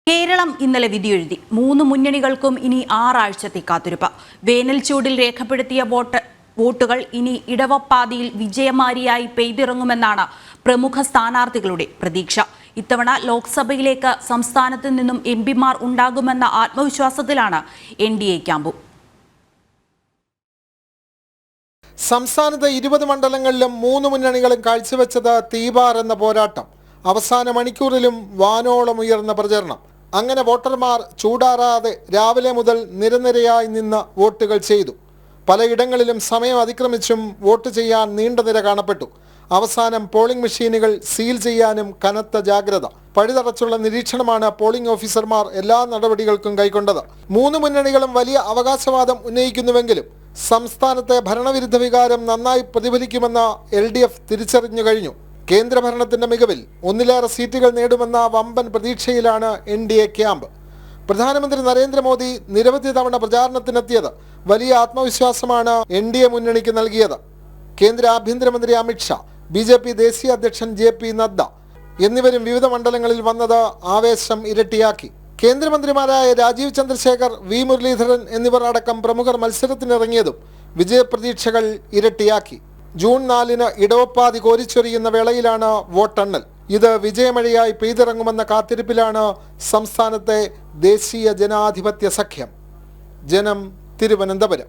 കേരളം ഇന്നലെ വിധിയെഴുതി. 3 മുന്നണികൾക്കും ഇനി 6 ആഴ്ചത്തെ കാത്തിരിപ്പ്. വേനൽ ചൂടിൽ രേഖപ്പെടുത്തിയ വോട്ടുകൾ ഇനി ഇടവപ്പാതിയിൽ വിജയമാരിയായി പെയ്തിറങ്ങുമെന്നാണ് പ്രമുഖ സ്ഥാനാർത്ഥികളുടെ പ്രതീക്ഷ. ഇത്തവണ ലോക്സഭയിലേക്ക് സംസ്ഥാനത്ത് നിന്നും എംപിമാർ ഉണ്ടാകുമെന്ന ആത്മവിശ്വാസത്തിലാണ് NDA ക്യാമ്പും. സംസ്ഥാനത്തെ 20 മണ്ഡലങ്ങളിലും 3 മുന്നണികളും കാഴ്ചവെച്ചത് തീപാറെന്ന പോരാട്ടം. അവസാന മണിക്കൂറിലും വാനോളം ഉയർന്ന പ്രചരണം. അങ്ങനെ വോട്ടർമാർ ചൂടാറാതെ രാവിലെ മുതൽ നിരനിരയായി നിന്ന് വോട്ടുകൾ ചെയ്തു. പലയിടങ്ങളിലും സമയം അതിക്രമിച്ചും വോട്ട് ചെയ്യാൻ നീണ്ട നിര കാണപ്പെട്ടു. അവസാനം പോളിംഗ് മെഷീനുകൾ സീൽ ചെയ്യാനും കനത്ത ജാഗ്രത. പഴുതടച്ചുള്ള നിരീക്ഷണമാണ് പോളിംഗ് ഓഫീസർമാർ എല്ലാ നടപടികൾക്കും കൈക്കൊണ്ടത്. 3 മുന്നണികളും വലിയ അവകാശവാദം ഉന്നയിക്കുന്നുവെങ്കിലും സംസ്ഥാനത്തെ ഭരണവിരുദ്ധ വികാരം നന്നായി പ്രതിഫലിക്കുമെന്ന് LDF തിരിച്ചറിഞ്ഞു കഴിഞ്ഞു. കേന്ദ്രഭരണത്തിന്റെ മികവിൽ ഒന്നിലേറെ സീറ്റുകൾ നേടുമെന്ന വമ്പൻ പ്രതീക്ഷയിലാണ് NDA ക്യാമ്പ്. പ്രധാനമന്ത്രി നരേന്ദ്രമോദി നിരവധി തവണ പ്രചാരണത്തിനെത്തിയത് വലിയ ആത്മവിശ്വാസമാണ് NDA മുന്നണിക്ക് നൽകിയത്. കേന്ദ്ര ആഭ്യന്തരമന്ത്രി അമിത്ഷാ, BJP ദേശീയ അധ്യക്ഷൻ JP നദ്ദ എന്നിവരും വിവിധ മണ്ഡലങ്ങളിൽ വന്നത് ആവേശം ഇരട്ടിയാക്കി. കേന്ദ്രമന്ത്രിമാരായ രാജീവ് ചന്ദ്രശേഖർ, V മുരളീധരൻ എന്നിവർ അടക്കം പ്രമുഖർ മത്സരത്തിനിറങ്ങിയതും വിജയപ്രതീക്ഷകൾ ഇരട്ടിയാക്കി. ജൂൺ 4-ന് ഇടവപ്പാതി കോരിച്ചൊരിയുന്ന വേളയിലാണ് വോട്ടെണ്ണൽ. ഇത് വിജയമഴയായി പെയ്തിറങ്ങുമെന്ന കാത്തിരിപ്പിലാണ് സംസ്ഥാനത്തെ ദേശീയ ജനാധിപത്യ സഖ്യം. ജനം, തിരുവനന്തപുരം.